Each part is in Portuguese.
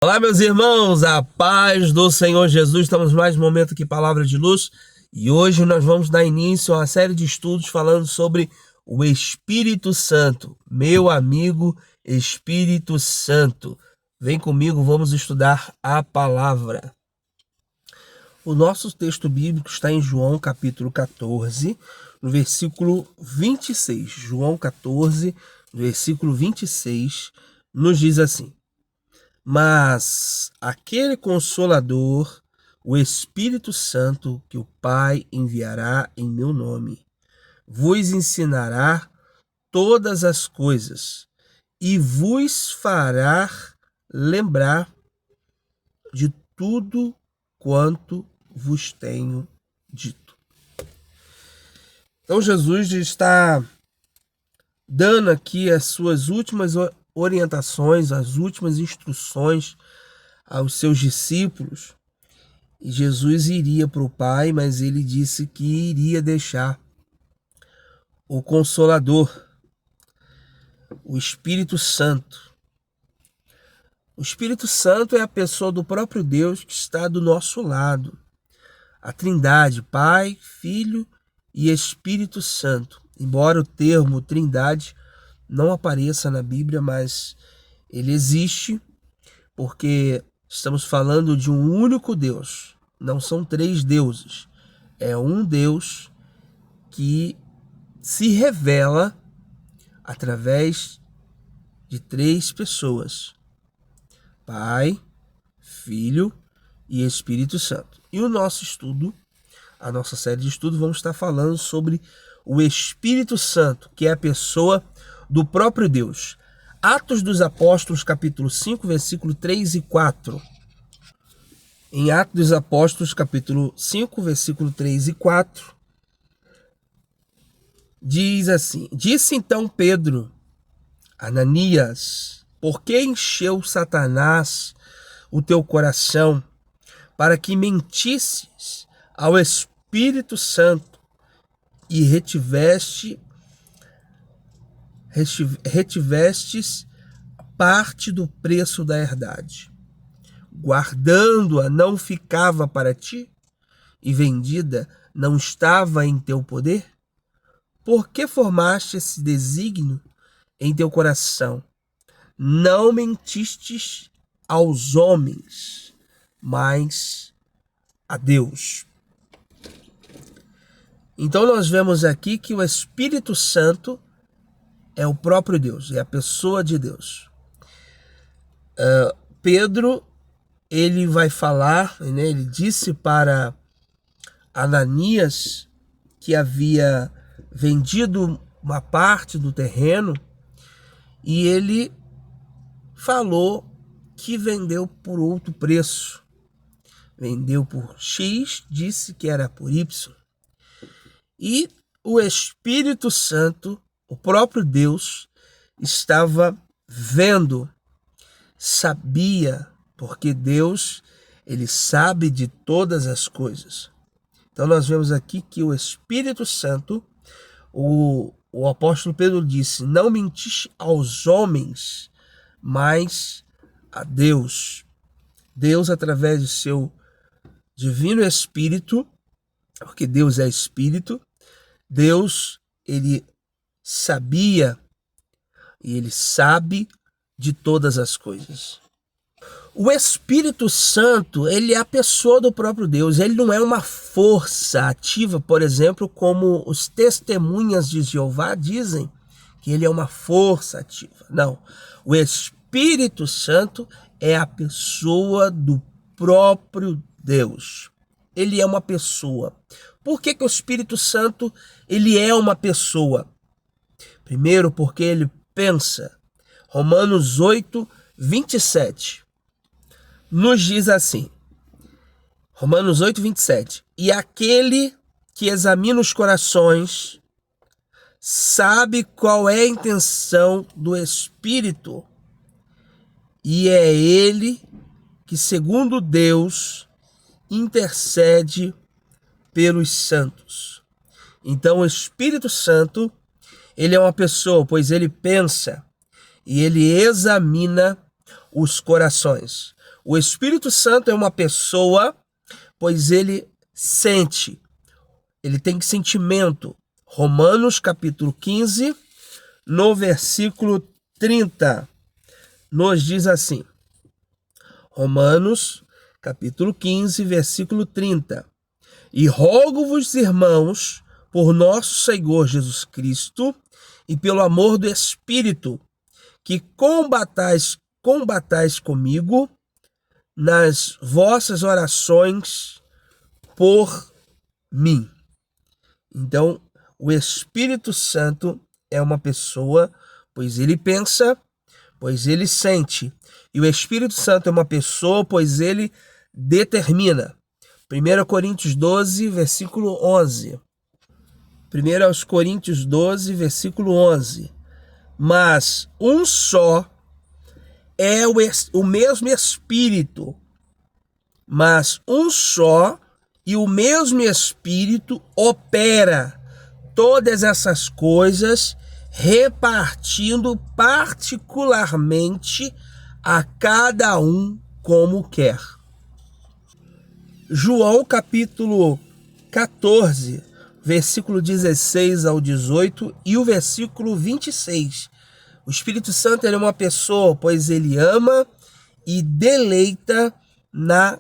Olá, meus irmãos, a paz do Senhor Jesus. Estamos mais um momento aqui, Palavra de Luz, e hoje nós vamos dar início a uma série de estudos falando sobre o Espírito Santo. Meu amigo Espírito Santo, vem comigo, vamos estudar a palavra. O nosso texto bíblico está em João capítulo 14, no versículo 26. João 14, no versículo 26, nos diz assim: Mas aquele Consolador, o Espírito Santo, que o Pai enviará em meu nome, vos ensinará todas as coisas e vos fará lembrar de tudo quanto vos tenho dito. Então Jesus está dando aqui as suas últimas orientações, as últimas instruções aos seus discípulos. E Jesus iria para o Pai, mas ele disse que iria deixar o Consolador, o Espírito Santo. O Espírito Santo é a pessoa do próprio Deus que está do nosso lado. A Trindade, Pai, Filho e Espírito Santo. Embora o termo Trindade não apareça na Bíblia, mas ele existe porque estamos falando de um único Deus. Não são três deuses. É um Deus que se revela através de três pessoas: Pai, Filho e Espírito Santo. E o nosso estudo, a nossa série de estudo, vamos estar falando sobre o Espírito Santo, que é a pessoa do próprio Deus. Atos dos Apóstolos, capítulo 5, versículo 3 e 4. Em Atos dos Apóstolos, capítulo 5, versículo 3 e 4, diz assim: Disse então Pedro: Ananias, por que encheu Satanás o teu coração para que mentisses ao Espírito Santo e retivestes parte do preço da herdade? Guardando-a não ficava para ti, e vendida não estava em teu poder? Por que formaste esse desígnio em teu coração? Não mentistes aos homens, mas a Deus. Então nós vemos aqui que o Espírito Santo é o próprio Deus, é a pessoa de Deus. Pedro, ele vai falar, né, ele disse para Ananias que havia vendido uma parte do terreno, e ele falou que vendeu por outro preço. Vendeu por X, disse que era por Y. E o Espírito Santo, o próprio Deus, estava vendo, sabia, porque Deus, ele sabe de todas as coisas. Então nós vemos aqui que o Espírito Santo, o apóstolo Pedro disse: não mentiste aos homens, mas a Deus. Deus, através do seu divino Espírito, porque Deus é Espírito, Deus, ele sabia e ele sabe de todas as coisas. O Espírito Santo, ele é a pessoa do próprio Deus. Ele não é uma força ativa, por exemplo, como os testemunhas de Jeová dizem, que ele é uma força ativa. Não. O Espírito Santo é a pessoa do próprio Deus. Ele é uma pessoa. Por que o Espírito Santo, ele é uma pessoa? Primeiro, porque ele pensa. Romanos 8, 27. Nos diz assim, Romanos 8, 27, e aquele que examina os corações sabe qual é a intenção do Espírito, e é ele que, segundo Deus, intercede pelos santos. Então o Espírito Santo, ele é uma pessoa, pois ele pensa e ele examina os corações. O Espírito Santo é uma pessoa, pois ele sente, ele tem sentimento. Romanos capítulo 15, no versículo 30, nos diz assim. Romanos capítulo 15, versículo 30. E rogo-vos, irmãos, por nosso Senhor Jesus Cristo e pelo amor do Espírito, que combatais comigo nas vossas orações por mim. Então, o Espírito Santo é uma pessoa, pois ele pensa, pois ele sente. E o Espírito Santo é uma pessoa, pois ele determina. 1 Coríntios 12, versículo 11. 1 Coríntios 12, versículo 11. Mas um só é o mesmo Espírito. Mas um só e o mesmo Espírito opera todas essas coisas, repartindo particularmente a cada um como quer. João capítulo 14, versículo 16 ao 18 e o versículo 26. O Espírito Santo é uma pessoa, pois ele ama e deleita na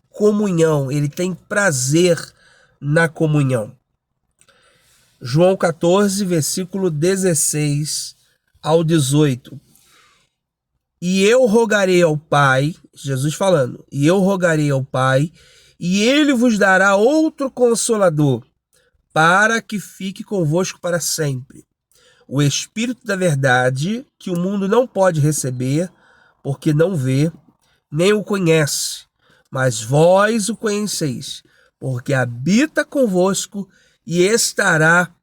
comunhão. Ele tem prazer na comunhão. João 14, versículo 16 ao 18. E eu rogarei ao Pai, Jesus falando, e eu rogarei ao Pai, e ele vos dará outro Consolador, para que fique convosco para sempre. O Espírito da verdade, que o mundo não pode receber, porque não vê, nem o conhece, mas vós o conheceis, porque habita convosco e estará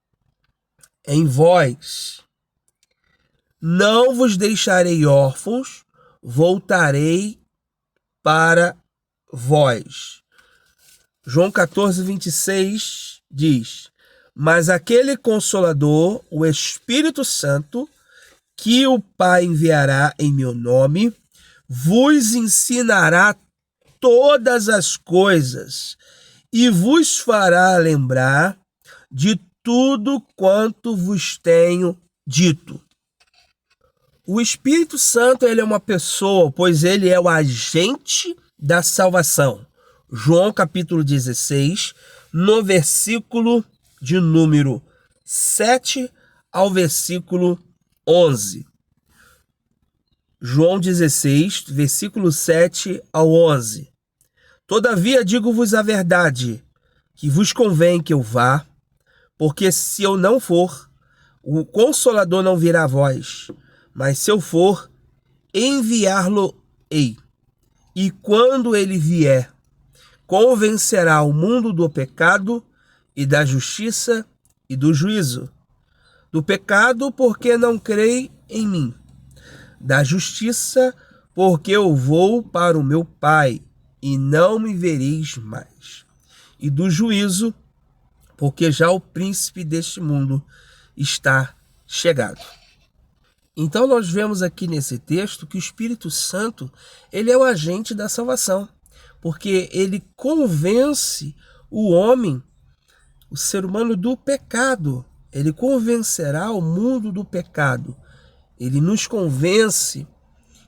em vós. Não vos deixarei órfãos, voltarei para vós. João 14, 26 diz: mas aquele Consolador, o Espírito Santo, que o Pai enviará em meu nome, vos ensinará todas as coisas e vos fará lembrar de tudo quanto vos tenho dito. O Espírito Santo, ele é uma pessoa, pois ele é o agente da salvação. João capítulo 16, no versículo de número 7 ao versículo 11. João 16, versículo 7 ao 11. Todavia digo-vos a verdade, que vos convém que eu vá, porque se eu não for, o Consolador não virá a vós, mas se eu for, enviá-lo-ei. E quando ele vier, convencerá o mundo do pecado e da justiça e do juízo. Do pecado, porque não creem em mim. Da justiça, porque eu vou para o meu Pai, e não me vereis mais. E do juízo, porque já o príncipe deste mundo está chegado. Então nós vemos aqui nesse texto que o Espírito Santo, ele é o agente da salvação, porque ele convence o homem, o ser humano, do pecado. Ele convencerá o mundo do pecado. Ele nos convence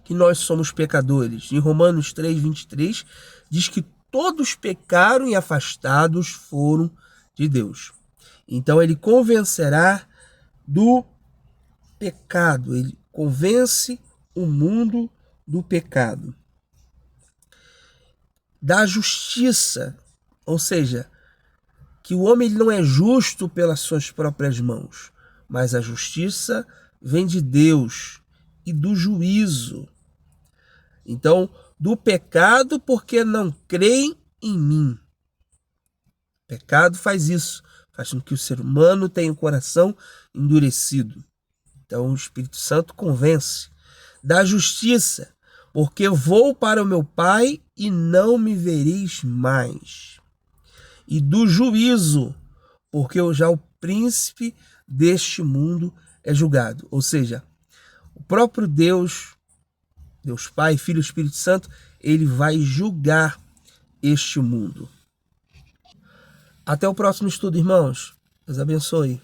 que nós somos pecadores. Em Romanos 3, 23, diz que todos pecaram e afastados foram de Deus. Então ele convencerá do pecado, ele convence o mundo do pecado. Da justiça, ou seja, que o homem não é justo pelas suas próprias mãos, mas a justiça vem de Deus, e do juízo. Então, do pecado, porque não creem em mim. O pecado faz isso, faz com que o ser humano tenha o coração endurecido. Então, o Espírito Santo convence. Da justiça, porque eu vou para o meu Pai e não me vereis mais. E do juízo, porque já o príncipe deste mundo é julgado. Ou seja, o próprio Deus, Deus Pai, Filho e Espírito Santo, ele vai julgar este mundo. Até o próximo estudo, irmãos. Deus abençoe.